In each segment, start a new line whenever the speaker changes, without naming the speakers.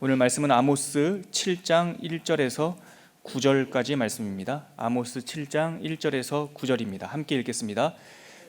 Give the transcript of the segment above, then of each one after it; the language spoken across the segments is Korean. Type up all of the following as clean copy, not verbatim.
오늘 말씀은 아모스 7장 1절에서 9절까지 말씀입니다. 아모스 7장 1절에서 9절입니다. 함께 읽겠습니다.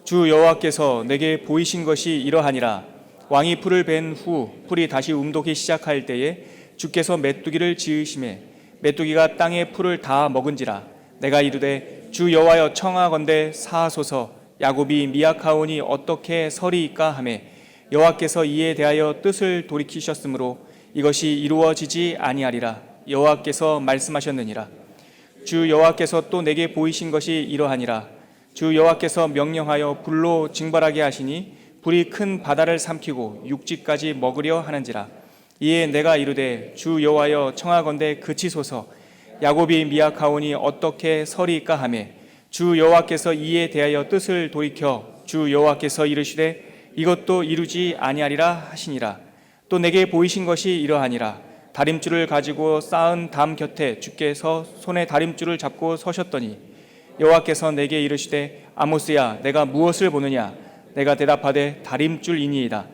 주 여호와께서 내게 보이신 것이 이러하니라. 왕이 풀을 벤 후 풀이 다시 움돋기 시작할 때에 주께서 메뚜기를 지으심에 메뚜기가 땅의 풀을 다 먹은지라. 내가 이르되 주 여호와여 청하건대 사하소서. 야곱이 미약하오니 어떻게 서리이까 하매 여호와께서 이에 대하여 뜻을 돌이키셨으므로 이것이 이루어지지 아니하리라. 여호와께서 말씀하셨느니라. 주 여호와께서 또 내게 보이신 것이 이러하니라. 주 여호와께서 명령하여 불로 징벌하게 하시니 불이 큰 바다를 삼키고 육지까지 먹으려 하는지라. 이에 내가 이르되 주 여호와여 청하건대 그치소서. 야곱이 미약하오니 어떻게 서리이까 하매 주 여호와께서 이에 대하여 뜻을 돌이켜 주 여호와께서 이르시되 이것도 이루지 아니하리라 하시니라. 또 내게 보이신 것이 이러하니라. 다림줄을 가지고 쌓은 담 곁에 주께서 손에 다림줄을 잡고 서셨더니 여호와께서 내게 이르시되 아모스야 내가 무엇을 보느냐. 내가 대답하되 다림줄이니이다.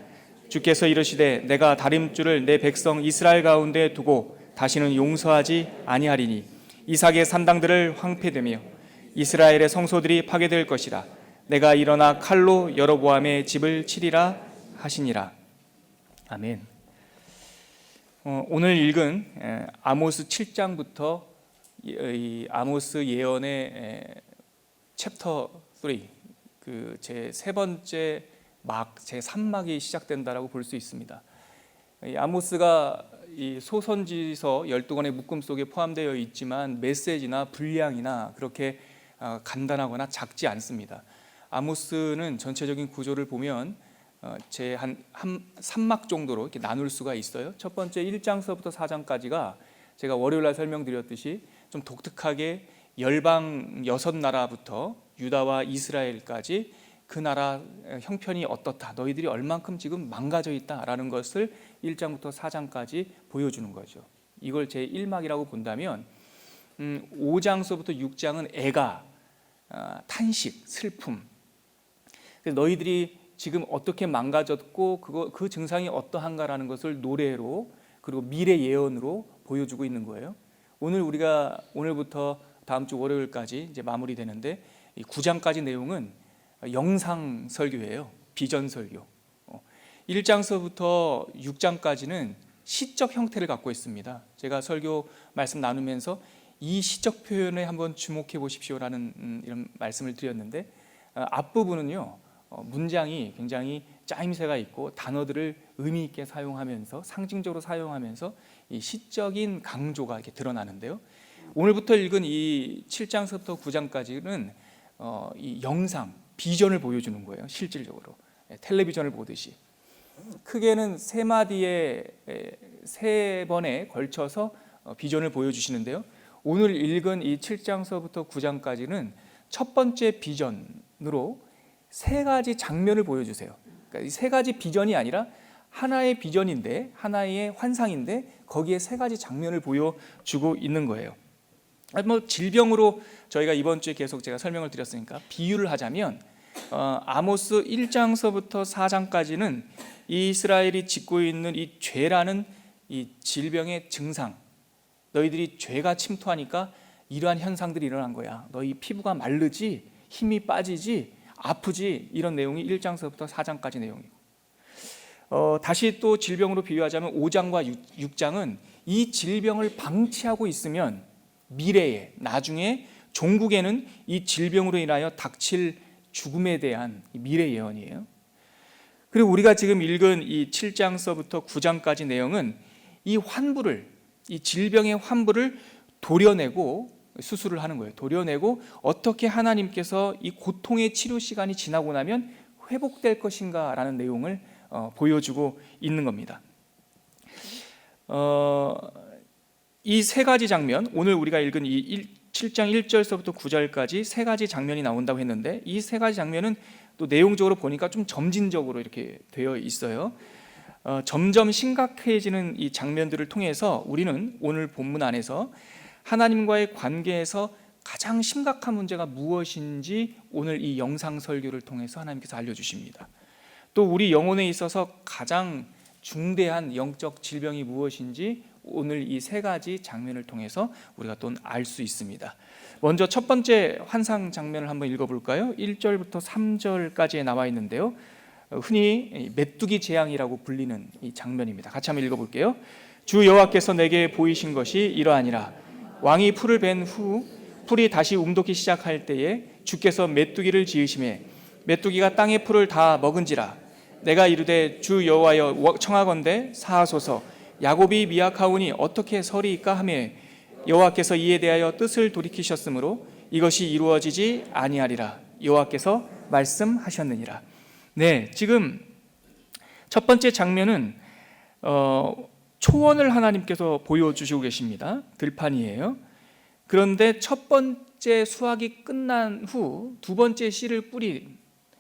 주께서 이르시되 내가 다림줄을 내 백성 이스라엘 가운데 두고 다시는 용서하지 아니하리니 이삭의 산당들을 황폐되며 이스라엘의 성소들이 파괴될 것이라. 내가 일어나 칼로 여로보암의 집을 치리라 하시니라. 아멘. 오늘 읽은 아모스 7장부터 이 아모스 예언의 챕터 3, 그 제 세 번째 막, 제 3막이 시작된다라고 볼 수 있습니다. 이 아모스가 이 소선지서 12권의 묶음 속에 포함되어 있지만 메시지나 분량이나 그렇게 간단하거나 작지 않습니다. 아모스는 전체적인 구조를 보면 제 한 3막 정도로 이렇게 나눌 수가 있어요. 첫 번째 1장서부터 4장까지가 제가 월요일날 설명드렸듯이 좀 독특하게 열방 6나라부터 유다와 이스라엘까지 그 나라 형편이 어떻다, 너희들이 얼만큼 지금 망가져 있다라는 것을 1장부터 4장까지 보여주는 거죠. 이걸 제 1막이라고 본다면 5장서부터 6장은 애가, 탄식, 슬픔. 너희들이 지금 어떻게 망가졌고 그 증상이 어떠한가라는 것을 노래로 그리고 미래 예언으로 보여주고 있는 거예요. 우리가 오늘부터 다음 주 월요일까지 이제 마무리되는데 이 9장까지 내용은 영상 설교예요. 비전 설교. 1장서부터 6장까지는 시적 형태를 갖고 있습니다. 제가 설교 말씀 나누면서 이 시적 표현에 한번 주목해 보십시오라는 이런 말씀을 드렸는데 앞부분은요. 문장이 굉장히 짜임새가 있고 단어들을 의미 있게 사용하면서 상징적으로 사용하면서 이 시적인 강조가 이렇게 드러나는데요. 오늘부터 읽은 이 7장서부터 9장까지는 이 영상, 비전을 보여주는 거예요. 실질적으로 텔레비전을 보듯이 크게는 3마디에 3번에 걸쳐서 비전을 보여주시는데요. 오늘 읽은 이 7장서부터 9장까지는 첫 번째 비전으로 3가지 장면을 보여주세요. 그러니까 이 3가지 비전이 아니라 하나의 비전인데, 하나의 환상인데 거기에 3가지 장면을 보여주고 있는 거예요. 질병으로 저희가 이번 주에 계속 제가 설명을 드렸으니까 비유를 하자면 아모스 1장서부터 4장까지는 이스라엘이 짓고 있는 이 죄라는 이 질병의 증상, 너희들이 죄가 침투하니까 이러한 현상들이 일어난 거야. 너희 피부가 마르지, 힘이 빠지지, 아프지, 이런 내용이 1장서부터 4장까지 내용이고, 다시 또 질병으로 비유하자면 5장과 6장은 이 질병을 방치하고 있으면 미래에, 나중에 종국에는 이 질병으로 인하여 닥칠 죽음에 대한 미래 예언이에요. 그리고 우리가 지금 읽은 이 7장서부터 9장까지 내용은 이 환부를, 이 질병의 환부를 도려내고 수술을 하는 거예요. 도려내고 어떻게 하나님께서 이 고통의 치료 시간이 지나고 나면 회복될 것인가 라는 내용을 보여주고 있는 겁니다. 이 3가지 장면, 오늘 우리가 읽은 이 7장 1절서부터 9절까지 3가지 장면이 나온다고 했는데 이 3가지 장면은 또 내용적으로 보니까 좀 점진적으로 이렇게 되어 있어요. 점점 심각해지는 이 장면들을 통해서 우리는 오늘 본문 안에서 하나님과의 관계에서 가장 심각한 문제가 무엇인지 오늘 이 영상 설교를 통해서 하나님께서 알려주십니다. 또 우리 영혼에 있어서 가장 중대한 영적 질병이 무엇인지 오늘 이 세 가지 장면을 통해서 우리가 또 알 수 있습니다. 먼저 첫 번째 환상 장면을 한번 읽어볼까요? 1절부터 3절까지에 나와 있는데요, 흔히 메뚜기 재앙이라고 불리는 이 장면입니다. 같이 한번 읽어볼게요. 주 여호와께서 내게 보이신 것이 이러하니라. 왕이 풀을 벤 후 풀이 다시 움돋기 시작할 때에 주께서 메뚜기를 지으심에 메뚜기가 땅의 풀을 다 먹은지라. 내가 이르되 주 여호와여 청하건대 사하소서. 야곱이 미약하오니 어떻게 서리이까 하며 여호와께서 이에 대하여 뜻을 돌이키셨으므로 이것이 이루어지지 아니하리라. 여호와께서 말씀하셨느니라. 네, 지금 첫 번째 장면은 초원을 하나님께서 보여주시고 계십니다. 들판이에요. 그런데 첫 번째 수확이 끝난 후 두 번째 씨를 뿌린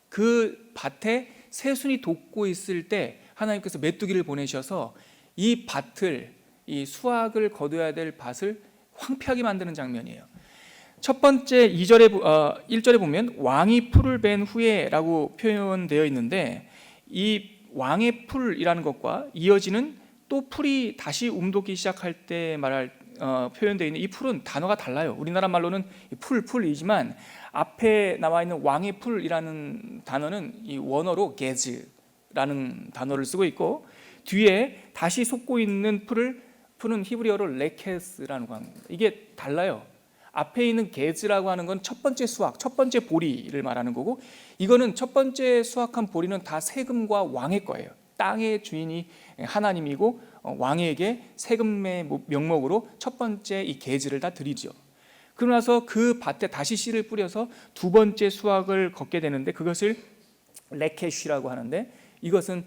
그 밭에 새순이 돋고 있을 때 하나님께서 메뚜기를 보내셔서 이 밭을, 이 수확을 거둬야 될 밭을 황폐하게 만드는 장면이에요. 첫 번째 1절에 보면 왕이 풀을 벤 후에 라고 표현되어 있는데, 이 왕의 풀이라는 것과 이어지는 또 풀이 다시 움돋기 시작할 때 표현되어 있는 이 풀은 단어가 달라요. 우리나라 말로는 풀이지만 앞에 나와 있는 왕의 풀이라는 단어는 이 원어로 게즈라는 단어를 쓰고 있고, 뒤에 다시 솟고 있는 풀은 히브리어로 레케스라는 거 합니다. 이게 달라요. 앞에 있는 게즈라고 하는 건 첫 번째 수확, 첫 번째 보리를 말하는 거고, 이거는 첫 번째 수확한 보리는 다 세금과 왕의 거예요. 땅의 주인이 하나님이고 왕에게 세금의 명목으로 첫 번째 이 게즈를 다 드리죠. 그러고 나서 그 밭에 다시 씨를 뿌려서 두 번째 수확을 걷게 되는데, 그것을 레케시라고 하는데, 이것은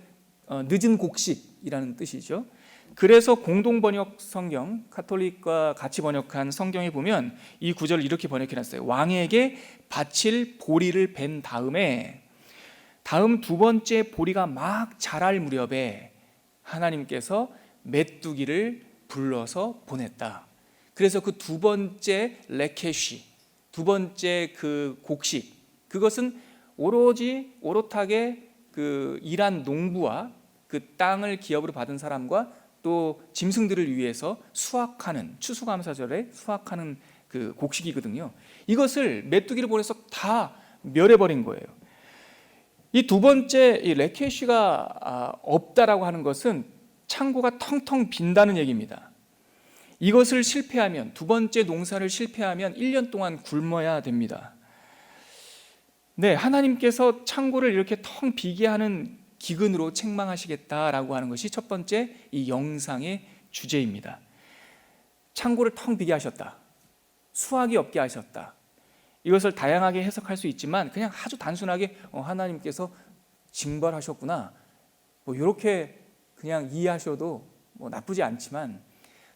늦은 곡식이라는 뜻이죠. 그래서 공동 번역 성경, 가톨릭과 같이 번역한 성경에 보면 이 구절을 이렇게 번역해놨어요. 왕에게 바칠 보리를 벤 다음에, 다음 두 번째 보리가 막 자랄 무렵에 하나님께서 메뚜기를 불러서 보냈다. 그래서 그 두 번째 레케시, 두 번째 그 곡식, 그것은 오롯하게 그 일한 농부와 그 땅을 기업으로 받은 사람과 또 짐승들을 위해서 수확하는, 추수감사절에 수확하는 그 곡식이거든요. 이것을 메뚜기를 보내서 다 멸해버린 거예요. 이 두 번째 이 레케시가 없다라고 하는 것은 창고가 텅텅 빈다는 얘기입니다. 이것을 실패하면, 두 번째 농사를 실패하면 1년 동안 굶어야 됩니다. 네, 하나님께서 창고를 이렇게 텅 비게 하는 기근으로 책망하시겠다라고 하는 것이 첫 번째 이 영상의 주제입니다. 창고를 텅 비게 하셨다, 수확이 없게 하셨다. 이것을 다양하게 해석할 수 있지만 그냥 아주 단순하게 하나님께서 징벌하셨구나, 뭐 이렇게 그냥 이해하셔도 뭐 나쁘지 않지만,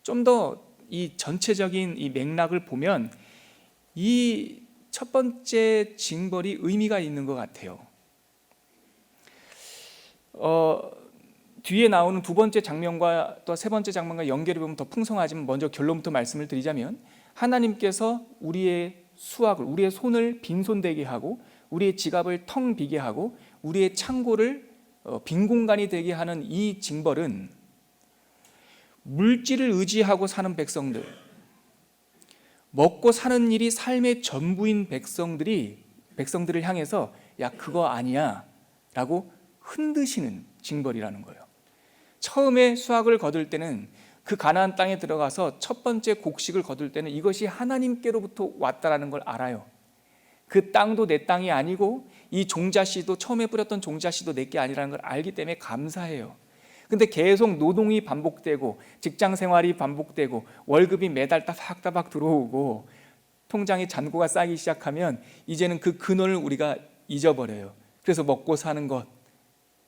좀 더 이 전체적인 이 맥락을 보면 이 첫 번째 징벌이 의미가 있는 것 같아요. 뒤에 나오는 두 번째 장면과 또 세 번째 장면과 연결해 보면 더 풍성하지만, 먼저 결론부터 말씀을 드리자면, 하나님께서 우리의 수확을, 우리의 손을 빈손되게 하고 우리의 지갑을 텅 비게 하고 우리의 창고를 빈 공간이 되게 하는 이 징벌은 물질을 의지하고 사는 백성들, 먹고 사는 일이 삶의 전부인 백성들을 향해서 야, 그거 아니야 라고 흔드시는 징벌이라는 거예요. 처음에 수확을 거둘 때는, 그 가나안 땅에 들어가서 첫 번째 곡식을 거둘 때는 이것이 하나님께로부터 왔다라는 걸 알아요. 그 땅도 내 땅이 아니고 이 종자씨도, 처음에 뿌렸던 종자씨도 내게 아니라는 걸 알기 때문에 감사해요. 근데 계속 노동이 반복되고 직장 생활이 반복되고 월급이 매달 따박따박 들어오고 통장에 잔고가 쌓이기 시작하면 이제는 그 근원을 우리가 잊어버려요. 그래서 먹고 사는 것,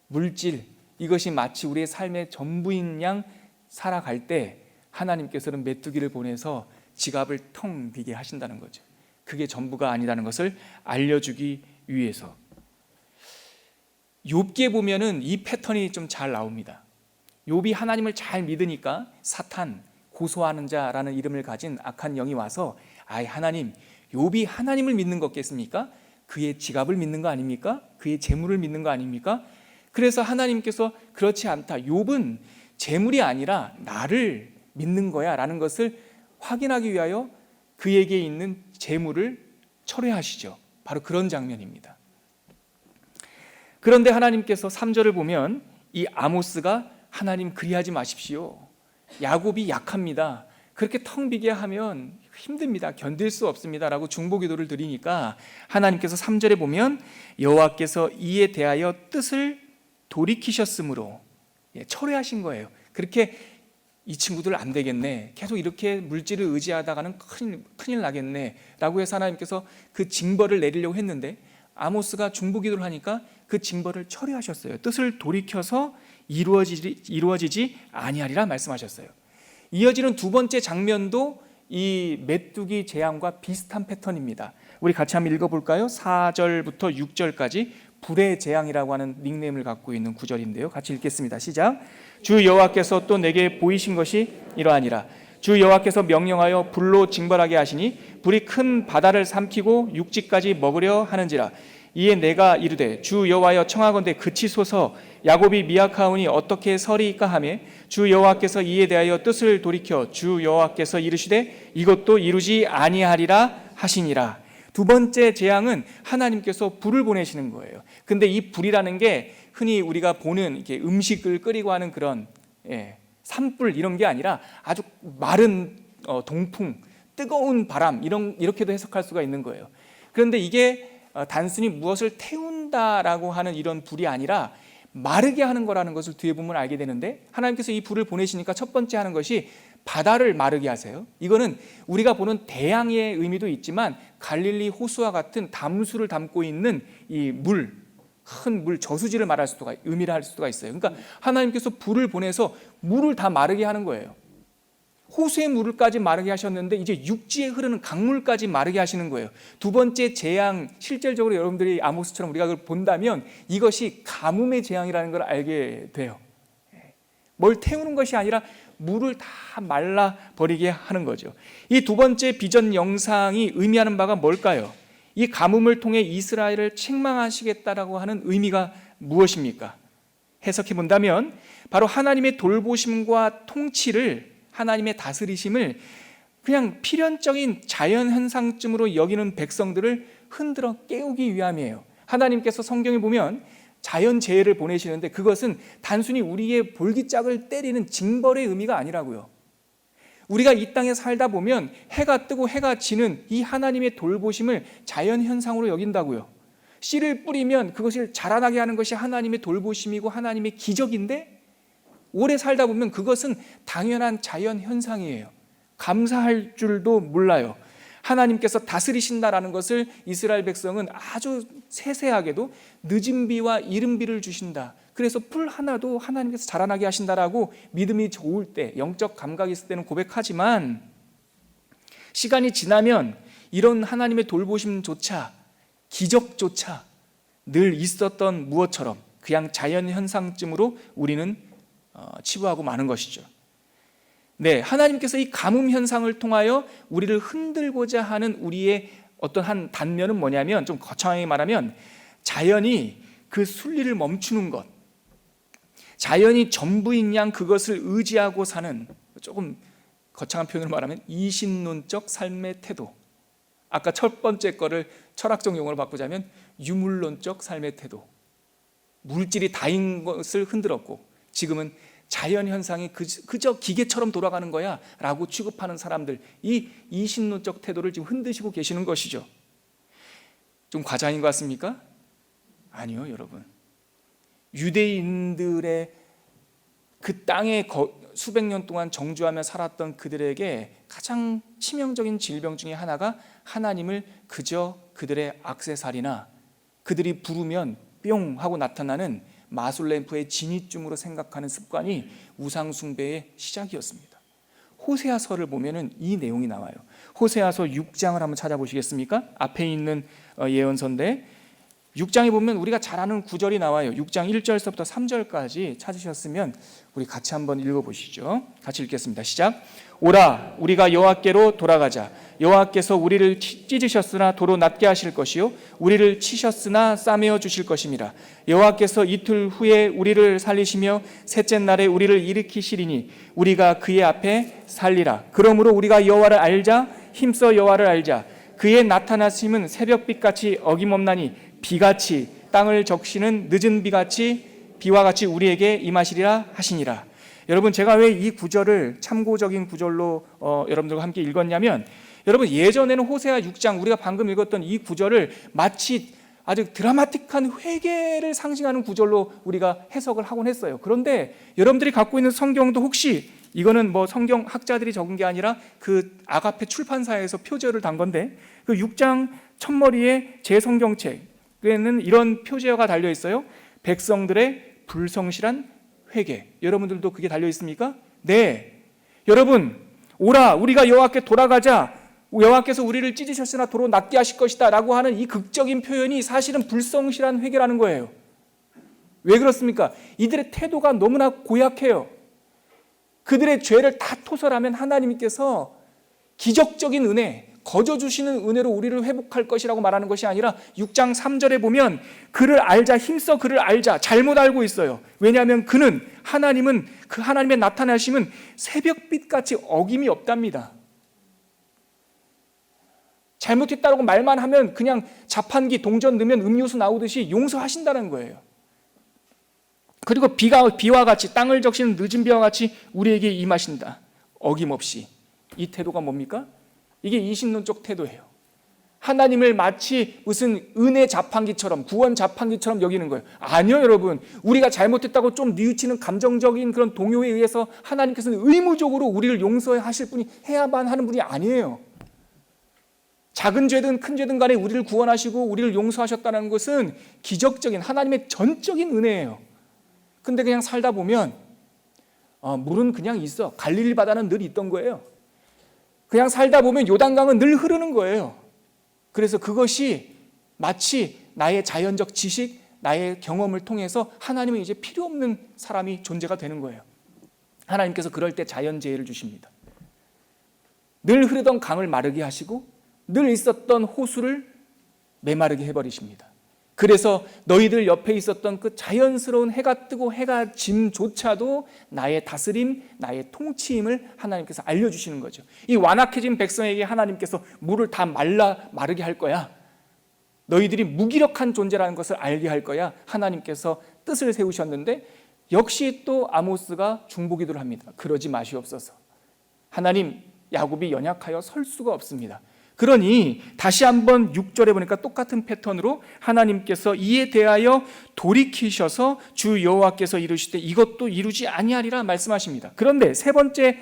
물질, 이것이 마치 우리의 삶의 전부인 양 살아갈 때 하나님께서는 메뚜기를 보내서 지갑을 텅 비게 하신다는 거죠. 그게 전부가 아니라는 것을 알려주기 위해서. 욥기에 보면은 이 패턴이 좀 잘 나옵니다. 욥이 하나님을 잘 믿으니까 사탄, 고소하는 자라는 이름을 가진 악한 영이 와서, 아이 하나님, 욥이 하나님을 믿는 거겠습니까? 그의 지갑을 믿는 거 아닙니까? 그의 재물을 믿는 거 아닙니까? 그래서 하나님께서 그렇지 않다, 욥은 재물이 아니라 나를 믿는 거야 라는 것을 확인하기 위하여 그에게 있는 재물을 철회하시죠. 바로 그런 장면입니다. 그런데 하나님께서 3절을 보면 이 아모스가 하나님 그리하지 마십시오. 야곱이 약합니다. 그렇게 텅 비게 하면 힘듭니다. 견딜 수 없습니다 라고 중보기도를 드리니까 하나님께서 3절에 보면 여호와께서 이에 대하여 뜻을 돌이키셨으므로 철회하신 거예요. 그렇게 이 친구들 안 되겠네, 계속 이렇게 물질을 의지하다가는 큰일 나겠네 라고 해서 하나님께서 그 징벌을 내리려고 했는데 아모스가 중보기도를 하니까 그 징벌을 철회하셨어요. 뜻을 돌이켜서 이루어지지 아니하리라 말씀하셨어요. 이어지는 두 번째 장면도 이 메뚜기 재앙과 비슷한 패턴입니다. 우리 같이 한번 읽어볼까요? 4절부터 6절까지 불의 재앙이라고 하는 닉네임을 갖고 있는 구절인데요. 같이 읽겠습니다. 시작. 주 여호와께서 또 내게 보이신 것이 이러하니라. 주 여호와께서 명령하여 불로 징벌하게 하시니 불이 큰 바다를 삼키고 육지까지 먹으려 하는지라. 이에 내가 이르되 주 여호와여 청하건대 그치소서. 야곱이 미약하오니 어떻게 서리이까 하며 주 여호와께서 이에 대하여 뜻을 돌이켜 주 여호와께서 이르시되 이것도 이루지 아니하리라 하시니라. 두 번째 재앙은 하나님께서 불을 보내시는 거예요. 근데 이 불이라는 게 흔히 우리가 보는 이렇게 음식을 끓이고 하는 그런 산불 이런 게 아니라 아주 마른 동풍, 뜨거운 바람 이렇게도 해석할 수가 있는 거예요. 그런데 이게 단순히 무엇을 태운다라고 하는 이런 불이 아니라 마르게 하는 거라는 것을 뒤에 보면 알게 되는데 하나님께서 이 불을 보내시니까 첫 번째 하는 것이 바다를 마르게 하세요. 이거는 우리가 보는 대양의 의미도 있지만 갈릴리 호수와 같은 담수를 담고 있는 이 물, 큰 물 저수지를 말할 수가 의미를 할 수가 있어요. 그러니까 하나님께서 불을 보내서 물을 다 마르게 하는 거예요. 호수의 물을까지 마르게 하셨는데 이제 육지에 흐르는 강물까지 마르게 하시는 거예요. 두 번째 재앙, 실질적으로 여러분들이 아모스처럼 우리가 그걸 본다면 이것이 가뭄의 재앙이라는 걸 알게 돼요. 뭘 태우는 것이 아니라 물을 다 말라버리게 하는 거죠. 이 두 번째 비전 영상이 의미하는 바가 뭘까요? 이 가뭄을 통해 이스라엘을 책망하시겠다라고 하는 의미가 무엇입니까? 해석해 본다면 바로 하나님의 돌보심과 통치를, 하나님의 다스리심을 그냥 필연적인 자연현상쯤으로 여기는 백성들을 흔들어 깨우기 위함이에요. 하나님께서 성경에 보면 자연재해를 보내시는데 그것은 단순히 우리의 볼기짝을 때리는 징벌의 의미가 아니라고요. 우리가 이 땅에 살다 보면 해가 뜨고 해가 지는 이 하나님의 돌보심을 자연현상으로 여긴다고요. 씨를 뿌리면 그것을 자라나게 하는 것이 하나님의 돌보심이고 하나님의 기적인데 오래 살다 보면 그것은 당연한 자연현상이에요. 감사할 줄도 몰라요. 하나님께서 다스리신다라는 것을 이스라엘 백성은 아주 세세하게도 늦은 비와 이른 비를 주신다. 그래서 풀 하나도 하나님께서 자라나게 하신다라고 믿음이 좋을 때, 영적 감각이 있을 때는 고백하지만 시간이 지나면 이런 하나님의 돌보심조차, 기적조차 늘 있었던 무엇처럼 그냥 자연현상쯤으로 우리는 치부하고 마는 것이죠. 네, 하나님께서 이 가뭄 현상을 통하여 우리를 흔들고자 하는 우리의 어떤 한 단면은 뭐냐면, 좀 거창하게 말하면 자연이 그 순리를 멈추는 것, 자연이 전부인 양 그것을 의지하고 사는, 조금 거창한 표현으로 말하면 이신론적 삶의 태도. 아까 첫 번째 거를 철학적 용어로 바꾸자면 유물론적 삶의 태도. 물질이 다인 것을 흔들었고 지금은 자연현상이 그저 기계처럼 돌아가는 거야 라고 취급하는 사람들, 이 이신론적 태도를 지금 흔드시고 계시는 것이죠. 좀 과장인 것 같습니까? 아니요, 여러분. 유대인들의 그 땅에 수백 년 동안 정주하며 살았던 그들에게 가장 치명적인 질병 중에 하나가 하나님을 그저 그들의 액세서리나 그들이 부르면 뿅 하고 나타나는 마술램프의 진이쯤으로 생각하는 습관이 우상숭배의 시작이었습니다. 호세아서를 보면은 이 내용이 나와요. 호세아서 6장을 한번 찾아보시겠습니까? 앞에 있는 예언서인데 6장에 보면 우리가 잘 아는 구절이 나와요. 6장 1절서부터 3절까지 찾으셨으면 우리 같이 한번 읽어보시죠. 같이 읽겠습니다. 시작. 오라 우리가 여호와께로 돌아가자. 여호와께서 우리를 찢으셨으나 도로 낫게 하실 것이요 우리를 치셨으나 싸매어 주실 것임이라. 여호와께서 이틀 후에 우리를 살리시며 셋째 날에 우리를 일으키시리니 우리가 그의 앞에 살리라. 그러므로 우리가 여호와를 알자. 힘써 여호와를 알자. 그의 나타나심은 새벽빛같이 어김없나니 비같이 땅을 적시는 늦은 비와 같이 우리에게 임하시리라 하시니라. 여러분, 제가 왜 이 구절을 참고적인 구절로 여러분들과 함께 읽었냐면, 여러분 예전에는 호세아 6장 우리가 방금 읽었던 이 구절을 마치 아주 드라마틱한 회개를 상징하는 구절로 우리가 해석을 하곤 했어요. 그런데 여러분들이 갖고 있는 성경도 혹시 이거는 뭐 성경 학자들이 적은 게 아니라 그 아가페 출판사에서 표제어를 단 건데, 그 6장 첫머리에 제 성경책에는 이런 표제어가 달려 있어요. 백성들의 불성실한 회개. 여러분들도 그게 달려 있습니까? 네. 여러분, 오라 우리가 여호와께 돌아가자. 여호와께서 우리를 찢으셨으나 도로 낫게 하실 것이다 라고 하는 이 극적인 표현이 사실은 불성실한 회개라는 거예요. 왜 그렇습니까? 이들의 태도가 너무나 고약해요. 그들의 죄를 다 토설하면 하나님께서 기적적인 은혜, 거저 주시는 은혜로 우리를 회복할 것이라고 말하는 것이 아니라 6장 3절에 보면 그를 알자, 힘써 그를 알자, 잘못 알고 있어요. 왜냐하면 하나님은 그 하나님의 나타나심은 새벽빛같이 어김이 없답니다. 잘못했다고 말만 하면 그냥 자판기 동전 넣으면 음료수 나오듯이 용서하신다는 거예요. 그리고 비와 같이 땅을 적시는 늦은 비와 같이 우리에게 임하신다. 어김없이. 이 태도가 뭡니까? 이게 이신론적 태도예요. 하나님을 마치 무슨 은혜 자판기처럼, 구원 자판기처럼 여기는 거예요. 아니요, 여러분. 우리가 잘못했다고 좀 뉘우치는 감정적인 그런 동요에 의해서 하나님께서는 의무적으로 우리를 용서하실 분이, 해야만 하는 분이 아니에요. 작은 죄든 큰 죄든 간에 우리를 구원하시고 우리를 용서하셨다는 것은 기적적인 하나님의 전적인 은혜예요. 근데 그냥 살다 보면 물은 그냥 있어. 갈릴리 바다는 늘 있던 거예요. 그냥 살다 보면 요단강은 늘 흐르는 거예요. 그래서 그것이 마치 나의 자연적 지식, 나의 경험을 통해서 하나님은 이제 필요 없는 사람이 존재가 되는 거예요. 하나님께서 그럴 때 자연재해를 주십니다. 늘 흐르던 강을 마르게 하시고 늘 있었던 호수를 메마르게 해버리십니다. 그래서 너희들 옆에 있었던 그 자연스러운 해가 뜨고 해가 짐조차도 나의 다스림, 나의 통치임을 하나님께서 알려주시는 거죠. 이 완악해진 백성에게 하나님께서 물을 다 마르게 할 거야. 너희들이 무기력한 존재라는 것을 알게 할 거야. 하나님께서 뜻을 세우셨는데 역시 또 아모스가 중보기도를 합니다. 그러지 마시옵소서. 하나님, 야곱이 연약하여 설 수가 없습니다. 그러니 다시 한번 6절에 보니까 똑같은 패턴으로 하나님께서 이에 대하여 돌이키셔서 주 여호와께서 이르시되 이것도 이루지 아니하리라 말씀하십니다. 그런데 세 번째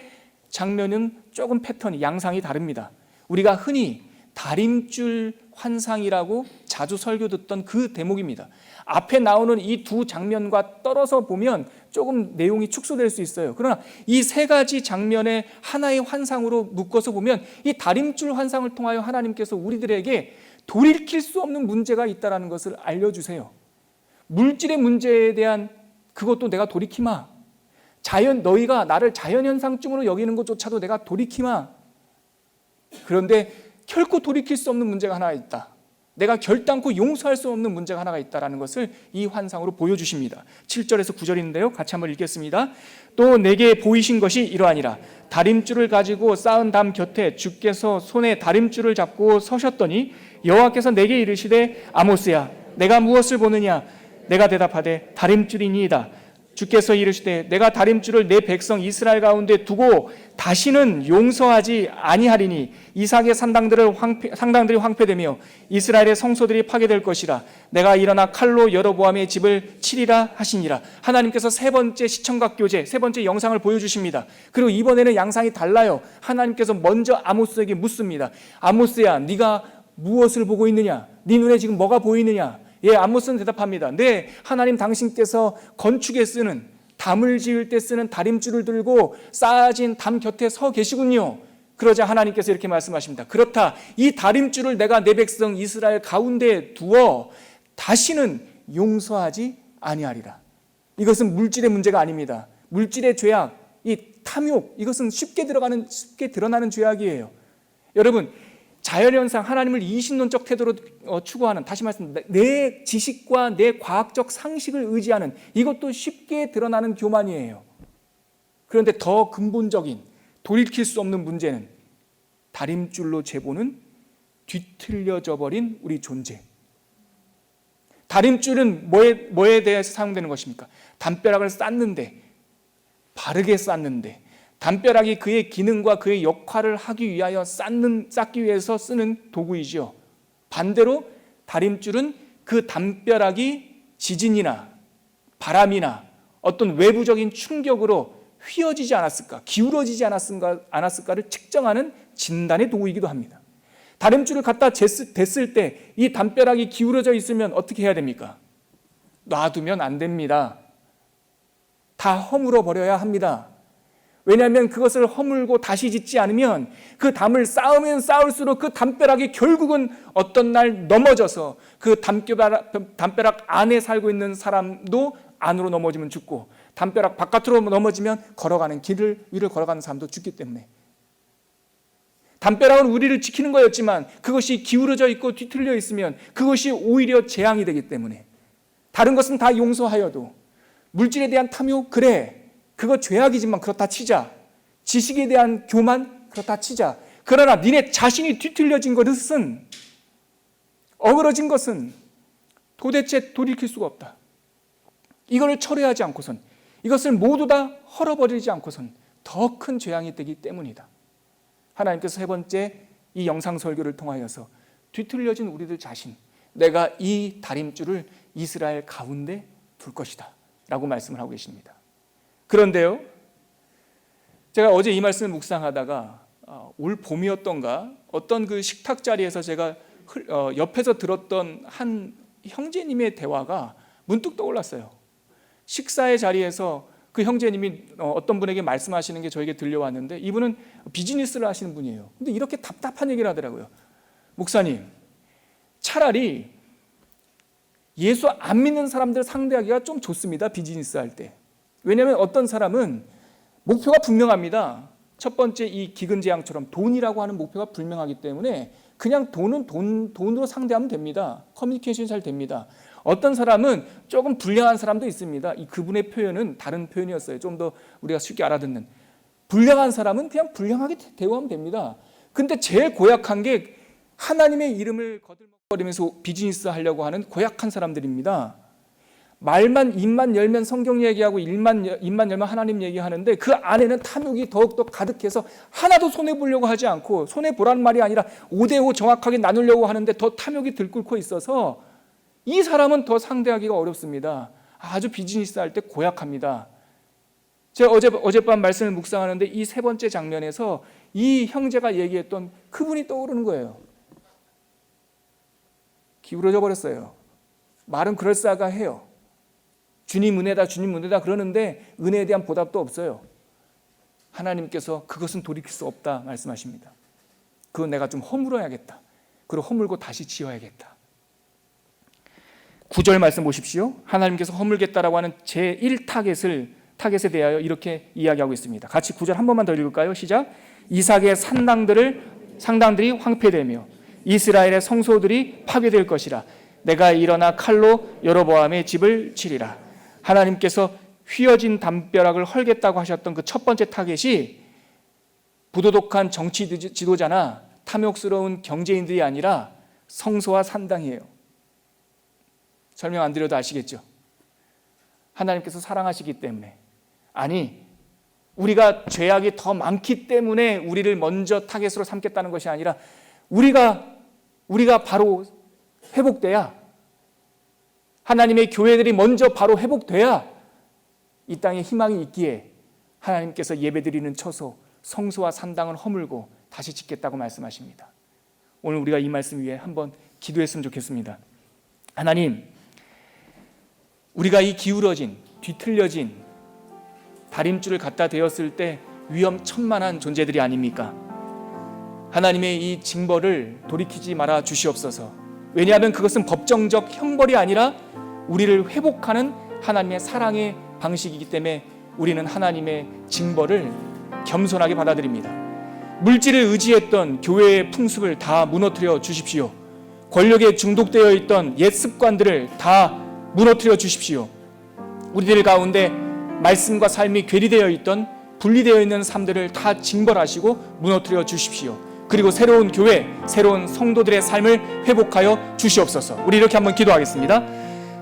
장면은 조금 패턴이, 양상이 다릅니다. 우리가 흔히 다림줄 환상이라고 자주 설교 듣던 그 대목입니다. 앞에 나오는 이 두 장면과 떨어져 보면 조금 내용이 축소될 수 있어요. 그러나 이 세 가지 장면의 하나의 환상으로 묶어서 보면 이 다림줄 환상을 통하여 하나님께서 우리들에게 돌이킬 수 없는 문제가 있다는 것을 알려주세요. 물질의 문제에 대한 그것도 내가 돌이키마. 너희가 나를 자연현상쯤으로 여기는 것조차도 내가 돌이키마. 그런데 결코 돌이킬 수 없는 문제가 하나 있다. 내가 결단코 용서할 수 없는 문제가 하나가 있다는 것을 이 환상으로 보여주십니다. 7절에서 9절인데요. 같이 한번 읽겠습니다. 또 내게 보이신 것이 이러하니라. 다림줄을 가지고 쌓은 담 곁에 주께서 손에 다림줄을 잡고 서셨더니 여호와께서 내게 이르시되 아모스야, 내가 무엇을 보느냐? 내가 대답하되 다림줄이니이다. 주께서 이르시되 내가 다림줄을 내 백성 이스라엘 가운데 두고 다시는 용서하지 아니하리니 이삭의 상당들이 황폐되며 이스라엘의 성소들이 파괴될 것이라. 내가 일어나 칼로 여로보암의 집을 치리라 하시니라. 하나님께서 세 번째 시청각 교제, 세 번째 영상을 보여주십니다. 그리고 이번에는 양상이 달라요. 하나님께서 먼저 아모스에게 묻습니다. 아모스야, 네가 무엇을 보고 있느냐? 네 눈에 지금 뭐가 보이느냐? 예, 아모스는 대답합니다. 네, 하나님 당신께서 건축에 쓰는, 담을 지을 때 쓰는 다림줄을 들고 쌓아진 담 곁에 서 계시군요. 그러자 하나님께서 이렇게 말씀하십니다. 그렇다, 이 다림줄을 내가 내 백성 이스라엘 가운데 두어 다시는 용서하지 아니하리라. 이것은 물질의 문제가 아닙니다. 물질의 죄악, 이 탐욕, 이것은 쉽게 드러나는 죄악이에요. 여러분, 자연현상, 하나님을 이신론적 태도로 추구하는, 다시 말씀드립니다, 내 지식과 내 과학적 상식을 의지하는, 이것도 쉽게 드러나는 교만이에요. 그런데 더 근본적인 돌이킬 수 없는 문제는 다림줄로 재보는 뒤틀려져 버린 우리 존재. 다림줄은 뭐에 대해서 사용되는 것입니까? 담벼락을 쌓는데, 바르게 쌓는데, 담벼락이 그의 기능과 그의 역할을 하기 위하여 쌓기 위해서 쓰는 도구이죠. 반대로 다림줄은 그 담벼락이 지진이나 바람이나 어떤 외부적인 충격으로 휘어지지 않았을까, 기울어지지 않았을까를 측정하는 진단의 도구이기도 합니다. 다림줄을 갖다 댔을 때 이 담벼락이 기울어져 있으면 어떻게 해야 됩니까? 놔두면 안 됩니다. 다 허물어 버려야 합니다. 왜냐하면 그것을 허물고 다시 짓지 않으면 그 담을 쌓으면 쌓을수록 그 담벼락이 결국은 어떤 날 넘어져서 그 담벼락 안에 살고 있는 사람도 안으로 넘어지면 죽고, 담벼락 바깥으로 넘어지면 길을 위를 걸어가는 사람도 죽기 때문에, 담벼락은 우리를 지키는 거였지만 그것이 기울어져 있고 뒤틀려 있으면 그것이 오히려 재앙이 되기 때문에, 다른 것은 다 용서하여도 물질에 대한 탐욕, 그래, 그거 죄악이지만 그렇다 치자. 지식에 대한 교만, 그렇다 치자. 그러나 니네 자신이 뒤틀려진 것은, 어그러진 것은 도대체 돌이킬 수가 없다. 이걸 철회하지 않고선, 이것을 모두 다 헐어버리지 않고선 더 큰 재앙이 되기 때문이다. 하나님께서 세 번째 이 영상 설교를 통하여서 뒤틀려진 우리들 자신, 내가 이 다림줄을 이스라엘 가운데 둘 것이다 라고 말씀을 하고 계십니다. 그런데요, 제가 어제 이 말씀을 묵상하다가 올 봄이었던가 어떤 그 식탁 자리에서 제가 옆에서 들었던 한 형제님의 대화가 문득 떠올랐어요. 식사의 자리에서 그 형제님이 어떤 분에게 말씀하시는 게 저에게 들려왔는데, 이분은 비즈니스를 하시는 분이에요. 근데 이렇게 답답한 얘기를 하더라고요. 목사님, 차라리 예수 안 믿는 사람들 상대하기가 좀 좋습니다, 비즈니스 할 때. 왜냐하면 어떤 사람은 목표가 분명합니다. 첫 번째 이 기근재앙처럼 돈이라고 하는 목표가 분명하기 때문에 그냥 돈은 돈으로 상대하면 됩니다. 커뮤니케이션이 잘 됩니다. 어떤 사람은 조금 불량한 사람도 있습니다. 그분의 표현은 다른 표현이었어요. 좀 더 우리가 쉽게 알아듣는. 불량한 사람은 그냥 불량하게 대우하면 됩니다. 근데 제일 고약한 게 하나님의 이름을 거들먹거리면서 비즈니스 하려고 하는 고약한 사람들입니다. 입만 열면 성경 얘기하고 입만 열면 하나님 얘기하는데 그 안에는 탐욕이 더욱더 가득해서 하나도 손해보려고 하지 않고, 손해보라는 말이 아니라 5대5 정확하게 나누려고 하는데 더 탐욕이 들끓고 있어서 이 사람은 더 상대하기가 어렵습니다. 아주 비즈니스 할 때 고약합니다. 제가 어젯밤 말씀을 묵상하는데 이 세 번째 장면에서 이 형제가 얘기했던 그분이 떠오르는 거예요. 기울어져 버렸어요. 말은 그럴싸하가 해요. 주님 은혜다, 주님 은혜다 그러는데 은혜에 대한 보답도 없어요. 하나님께서 그것은 돌이킬 수 없다 말씀하십니다. 그건 내가 좀 허물어야겠다. 그리고 허물고 다시 지어야겠다. 9절 말씀 보십시오. 하나님께서 허물겠다라고 하는 제1타겟에 대하여 이렇게 이야기하고 있습니다. 같이 9절 한 번만 더 읽을까요? 시작. 이삭의 상당들이 황폐되며 이스라엘의 성소들이 파괴될 것이라. 내가 일어나 칼로 여로보암의 집을 치리라. 하나님께서 휘어진 담벼락을 헐겠다고 하셨던 그 첫 번째 타겟이 부도덕한 정치 지도자나 탐욕스러운 경제인들이 아니라 성소와 산당이에요. 설명 안 드려도 아시겠죠? 하나님께서 사랑하시기 때문에, 아니 우리가 죄악이 더 많기 때문에 우리를 먼저 타겟으로 삼겠다는 것이 아니라 우리가 바로 회복돼야, 하나님의 교회들이 먼저 바로 회복돼야 이 땅에 희망이 있기에 하나님께서 예배드리는 처소, 성소와 산당을 허물고 다시 짓겠다고 말씀하십니다. 오늘 우리가 이 말씀 위에 한번 기도했으면 좋겠습니다. 하나님, 우리가 이 기울어진, 뒤틀려진 다림줄을 갖다 대었을 때 위험천만한 존재들이 아닙니까? 하나님의 이 징벌을 돌이키지 말아 주시옵소서. 왜냐하면 그것은 법정적 형벌이 아니라 우리를 회복하는 하나님의 사랑의 방식이기 때문에 우리는 하나님의 징벌을 겸손하게 받아들입니다. 물질을 의지했던 교회의 풍습을 다 무너뜨려 주십시오. 권력에 중독되어 있던 옛 습관들을 다 무너뜨려 주십시오. 우리들 가운데 말씀과 삶이 괴리되어 있던, 분리되어 있는 삶들을 다 징벌하시고 무너뜨려 주십시오. 그리고 새로운 교회, 새로운 성도들의 삶을 회복하여 주시옵소서. 우리 이렇게 한번 기도하겠습니다.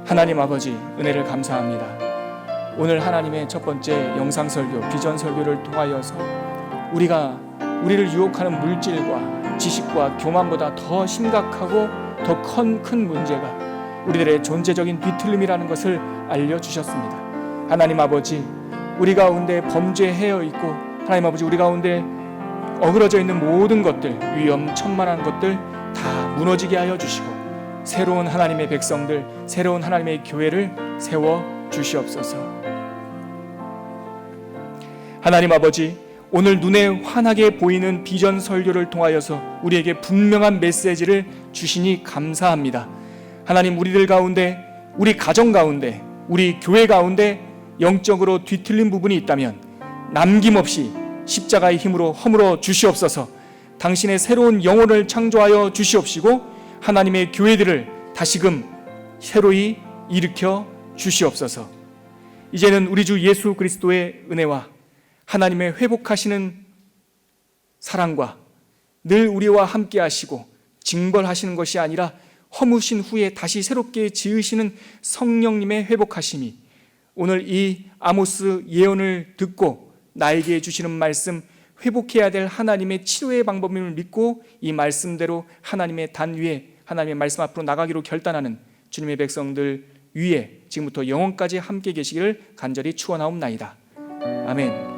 하나님 아버지, 은혜를 감사합니다. 오늘 하나님의 첫 번째 영상 설교, 비전 설교를 통하여서 우리가 우리를 유혹하는 물질과 지식과 교만보다 더 심각하고 더 큰 문제가 우리들의 존재적인 뒤틀림이라는 것을 알려주셨습니다. 하나님 아버지, 우리 가운데 범죄해어 있고, 하나님 아버지, 우리 가운데 어그러져 있는 모든 것들, 위험천만한 것들 다 무너지게 하여 주시고 새로운 하나님의 백성들, 새로운 하나님의 교회를 세워 주시옵소서. 하나님 아버지, 오늘 눈에 환하게 보이는 비전 설교를 통하여서 우리에게 분명한 메시지를 주시니 감사합니다. 하나님, 우리들 가운데, 우리 가정 가운데, 우리 교회 가운데 영적으로 뒤틀린 부분이 있다면 남김없이 십자가의 힘으로 허물어 주시옵소서. 당신의 새로운 영혼을 창조하여 주시옵시고 하나님의 교회들을 다시금 새로이 일으켜 주시옵소서. 이제는 우리 주 예수 그리스도의 은혜와 하나님의 회복하시는 사랑과 늘 우리와 함께 하시고 징벌하시는 것이 아니라 허무신 후에 다시 새롭게 지으시는 성령님의 회복하심이 오늘 이 아모스 예언을 듣고 나에게 주시는 말씀, 회복해야 될 하나님의 치료의 방법임을 믿고 이 말씀대로 하나님의 단 위에, 하나님의 말씀 앞으로 나가기로 결단하는 주님의 백성들 위에 지금부터 영원까지 함께 계시기를 간절히 축원하옵나이다. 아멘.